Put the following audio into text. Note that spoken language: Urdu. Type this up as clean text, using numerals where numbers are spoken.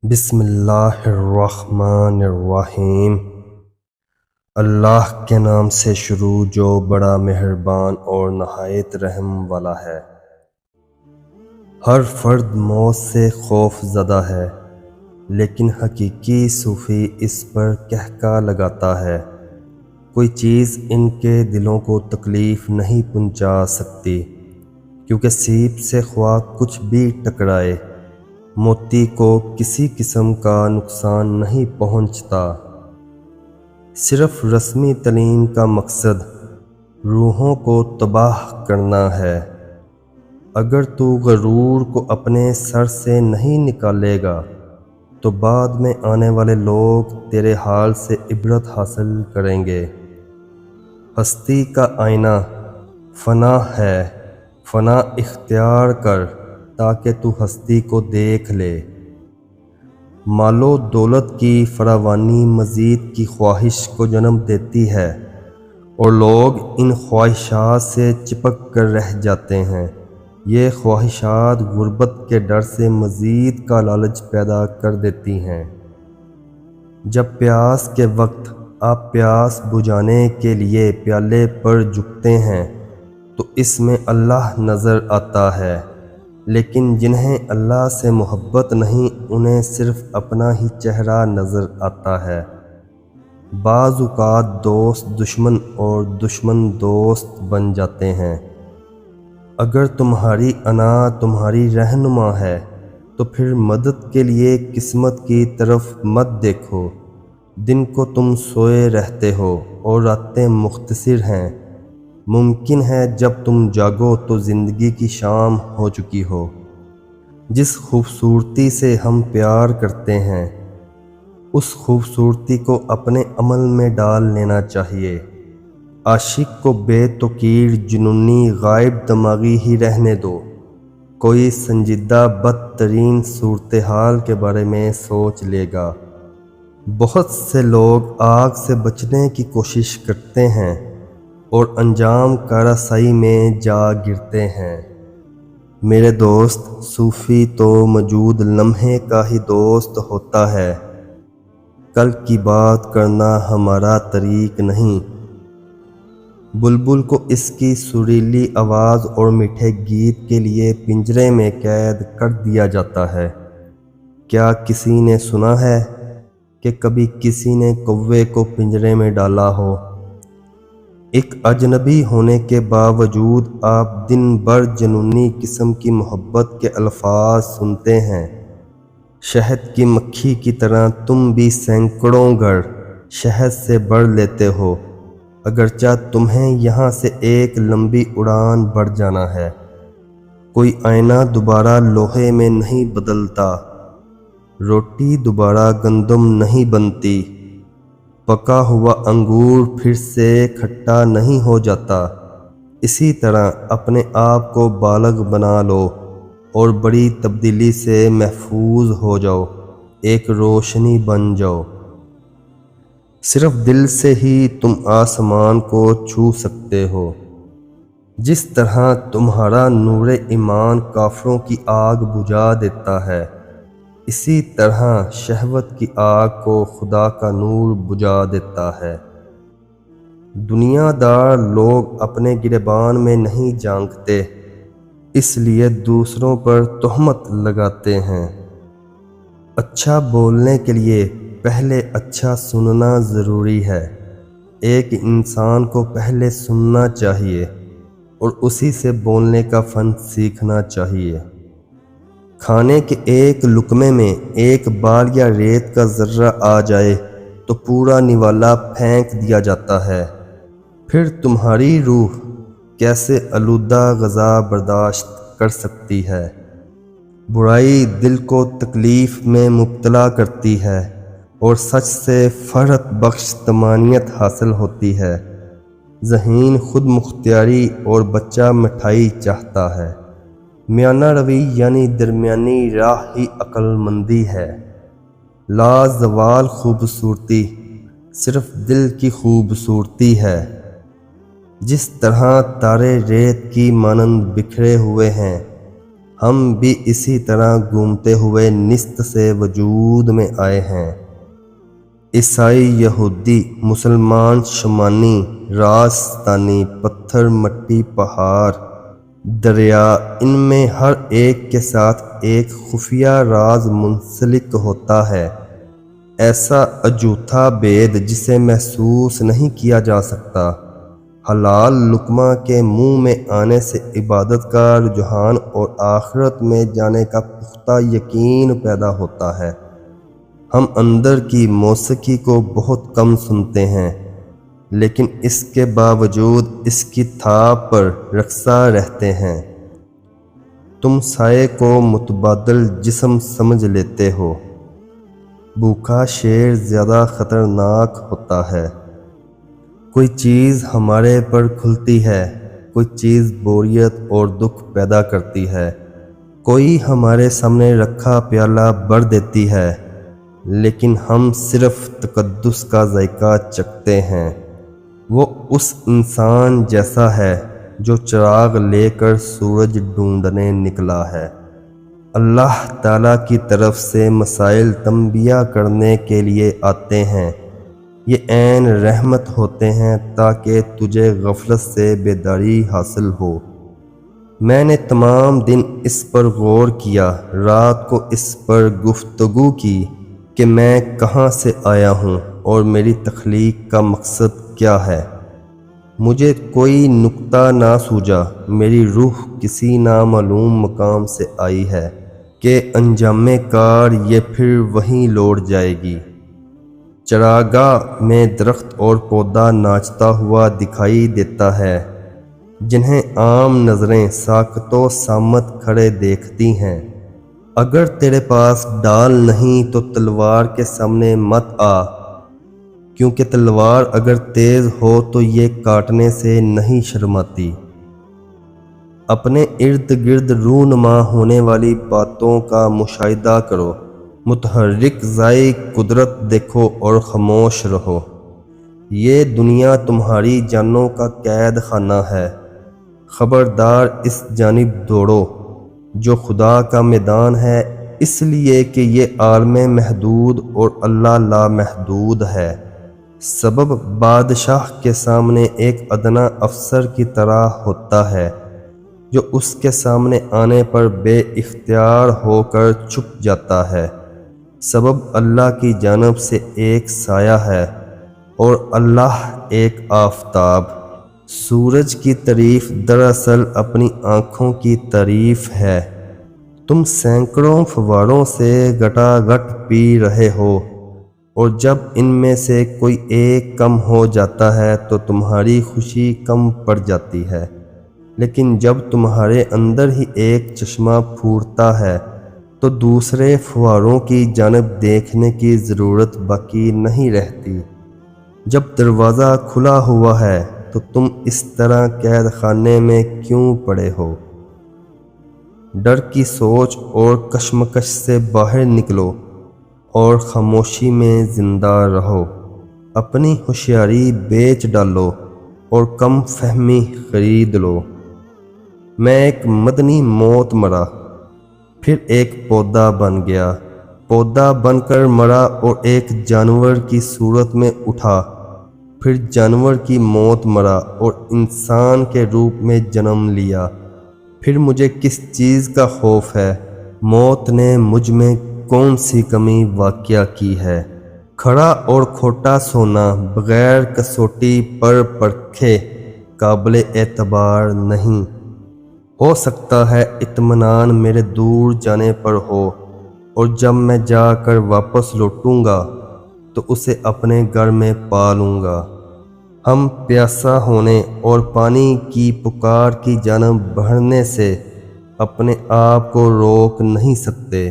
بسم اللہ الرحمن الرحیم۔ اللہ کے نام سے شروع جو بڑا مہربان اور نہایت رحم والا ہے۔ ہر فرد موت سے خوف زدہ ہے، لیکن حقیقی صوفی اس پر کہکا لگاتا ہے، کوئی چیز ان کے دلوں کو تکلیف نہیں پہنچا سکتی، کیونکہ سیب سے خواہ کچھ بھی ٹکرائے موتی کو کسی قسم کا نقصان نہیں پہنچتا۔ صرف رسمی تعلیم کا مقصد روحوں کو تباہ کرنا ہے۔ اگر تو غرور کو اپنے سر سے نہیں نکالے گا تو بعد میں آنے والے لوگ تیرے حال سے عبرت حاصل کریں گے۔ ہستی کا آئینہ فنا ہے، فنا اختیار کر تاکہ تو ہستی کو دیکھ لے۔ مال و دولت کی فراوانی مزید کی خواہش کو جنم دیتی ہے اور لوگ ان خواہشات سے چپک کر رہ جاتے ہیں۔ یہ خواہشات غربت کے ڈر سے مزید کا لالچ پیدا کر دیتی ہیں۔ جب پیاس کے وقت آپ پیاس بجھانے کے لیے پیالے پر جھکتے ہیں تو اس میں اللہ نظر آتا ہے، لیکن جنہیں اللہ سے محبت نہیں انہیں صرف اپنا ہی چہرہ نظر آتا ہے۔ بعض اوقات دوست دشمن اور دشمن دوست بن جاتے ہیں۔ اگر تمہاری انا تمہاری رہنما ہے تو پھر مدد کے لیے قسمت کی طرف مت دیکھو۔ دن کو تم سوئے رہتے ہو اور راتیں مختصر ہیں۔ ممکن ہے جب تم جاگو تو زندگی کی شام ہو چکی ہو۔ جس خوبصورتی سے ہم پیار کرتے ہیں اس خوبصورتی کو اپنے عمل میں ڈال لینا چاہیے۔ عاشق کو بے توقیر جنونی غائب دماغی ہی رہنے دو، کوئی سنجیدہ بدترین صورتحال کے بارے میں سوچ لے گا۔ بہت سے لوگ آگ سے بچنے کی کوشش کرتے ہیں اور انجام کارآسائی میں جا گرتے ہیں۔ میرے دوست، صوفی تو موجود لمحے کا ہی دوست ہوتا ہے، کل کی بات کرنا ہمارا طریق نہیں۔ بلبل کو اس کی سریلی آواز اور میٹھے گیت کے لیے پنجرے میں قید کر دیا جاتا ہے۔ کیا کسی نے سنا ہے کہ کبھی کسی نے کوے کو پنجرے میں ڈالا ہو؟ ایک اجنبی ہونے کے باوجود آپ دن بھر جنونی قسم کی محبت کے الفاظ سنتے ہیں۔ شہد کی مکھی کی طرح تم بھی سینکڑوں گھر شہد سے بھر لیتے ہو، اگرچہ تمہیں یہاں سے ایک لمبی اڑان بھر جانا ہے۔ کوئی آئینہ دوبارہ لوہے میں نہیں بدلتا، روٹی دوبارہ گندم نہیں بنتی، پکا ہوا انگور پھر سے کھٹا نہیں ہو جاتا۔ اسی طرح اپنے آپ کو بالغ بنا لو اور بڑی تبدیلی سے محفوظ ہو جاؤ، ایک روشنی بن جاؤ۔ صرف دل سے ہی تم آسمان کو چھو سکتے ہو۔ جس طرح تمہارا نور ایمان کافروں کی آگ بجھا دیتا ہے، اسی طرح شہوت کی آگ کو خدا کا نور بجھا دیتا ہے۔ دنیا دار لوگ اپنے گریبان میں نہیں جھانکتے، اس لیے دوسروں پر تہمت لگاتے ہیں۔ اچھا بولنے کے لیے پہلے اچھا سننا ضروری ہے۔ ایک انسان کو پہلے سننا چاہیے اور اسی سے بولنے کا فن سیکھنا چاہیے۔ کھانے کے ایک لقمے میں ایک بال یا ریت کا ذرہ آ جائے تو پورا نوالا پھینک دیا جاتا ہے۔ پھر تمہاری روح کیسے آلودہ غذا برداشت کر سکتی ہے؟ برائی دل کو تکلیف میں مبتلا کرتی ہے اور سچ سے فرحت بخش طمانینت حاصل ہوتی ہے۔ ذہین خود مختاری اور بچہ مٹھائی چاہتا ہے۔ میانہ روی یعنی درمیانی راہ ہی عقل مندی ہے۔ لا زوال خوبصورتی صرف دل کی خوبصورتی ہے۔ جس طرح تارے ریت کی مانند بکھرے ہوئے ہیں، ہم بھی اسی طرح گھومتے ہوئے نست سے وجود میں آئے ہیں۔ عیسائی، یہودی، مسلمان، شمانی، راجستانی، پتھر، مٹی، پہاڑ، دریا، ان میں ہر ایک کے ساتھ ایک خفیہ راز منسلک ہوتا ہے، ایسا اجوتھا بید جسے محسوس نہیں کیا جا سکتا۔ حلال لقمہ کے منہ میں آنے سے عبادت کا رجحان اور آخرت میں جانے کا پختہ یقین پیدا ہوتا ہے۔ ہم اندر کی موسیقی کو بہت کم سنتے ہیں، لیکن اس کے باوجود اس کی تھاپ پر رقصہ رہتے ہیں۔ تم سائے کو متبادل جسم سمجھ لیتے ہو۔ بھوکا شیر زیادہ خطرناک ہوتا ہے۔ کوئی چیز ہمارے پر کھلتی ہے، کوئی چیز بوریت اور دکھ پیدا کرتی ہے، کوئی ہمارے سامنے رکھا پیالہ بھر دیتی ہے، لیکن ہم صرف تقدس کا ذائقہ چکھتے ہیں۔ وہ اس انسان جیسا ہے جو چراغ لے کر سورج ڈھونڈنے نکلا ہے۔ اللہ تعالیٰ کی طرف سے مسائل تنبیہ کرنے کے لیے آتے ہیں۔ یہ عین رحمت ہوتے ہیں تاکہ تجھے غفلت سے بیداری حاصل ہو۔ میں نے تمام دن اس پر غور کیا، رات کو اس پر گفتگو کی کہ میں کہاں سے آیا ہوں اور میری تخلیق کا مقصد کیا ہے۔ مجھے کوئی نکتہ نہ سوجا، میری روح کسی نامعلوم مقام سے آئی ہے کہ انجام کار یہ پھر وہیں لوٹ جائے گی۔ چراگاہ میں درخت اور پودا ناچتا ہوا دکھائی دیتا ہے، جنہیں عام نظریں ساکت و صامت کھڑے دیکھتی ہیں۔ اگر تیرے پاس ڈال نہیں تو تلوار کے سامنے مت آ، کیونکہ تلوار اگر تیز ہو تو یہ کاٹنے سے نہیں شرماتی۔ اپنے ارد گرد رونما ہونے والی باتوں کا مشاہدہ کرو، متحرک ذائی قدرت دیکھو اور خاموش رہو۔ یہ دنیا تمہاری جانوں کا قید خانہ ہے، خبردار اس جانب دوڑو جو خدا کا میدان ہے، اس لیے کہ یہ عالم محدود اور اللہ لامحدود ہے۔ سبب بادشاہ کے سامنے ایک ادنا افسر کی طرح ہوتا ہے جو اس کے سامنے آنے پر بے اختیار ہو کر چھپ جاتا ہے۔ سبب اللہ کی جانب سے ایک سایہ ہے اور اللہ ایک آفتاب۔ سورج کی تعریف دراصل اپنی آنکھوں کی تعریف ہے۔ تم سینکڑوں فواروں سے گٹا گٹ پی رہے ہو، اور جب ان میں سے کوئی ایک کم ہو جاتا ہے تو تمہاری خوشی کم پڑ جاتی ہے، لیکن جب تمہارے اندر ہی ایک چشمہ پھوٹتا ہے تو دوسرے فواروں کی جانب دیکھنے کی ضرورت باقی نہیں رہتی۔ جب دروازہ کھلا ہوا ہے تو تم اس طرح قید خانے میں کیوں پڑے ہو؟ ڈر کی سوچ اور کشمکش سے باہر نکلو اور خاموشی میں زندہ رہو۔ اپنی ہوشیاری بیچ ڈالو اور کم فہمی خرید لو۔ میں ایک مدنی موت مرا، پھر ایک پودا بن گیا، پودا بن کر مرا اور ایک جانور کی صورت میں اٹھا، پھر جانور کی موت مرا اور انسان کے روپ میں جنم لیا۔ پھر مجھے کس چیز کا خوف ہے؟ موت نے مجھ میں کون سی کمی واقع کی ہے؟ کھڑا اور کھوٹا سونا بغیر کسوٹی پر پرکھے قابل اعتبار نہیں۔ ہو سکتا ہے اطمینان میرے دور جانے پر ہو، اور جب میں جا کر واپس لوٹوں گا تو اسے اپنے گھر میں پا لوں گا۔ ہم پیاسا ہونے اور پانی کی پکار کی جانب بڑھنے سے اپنے آپ کو روک نہیں سکتے۔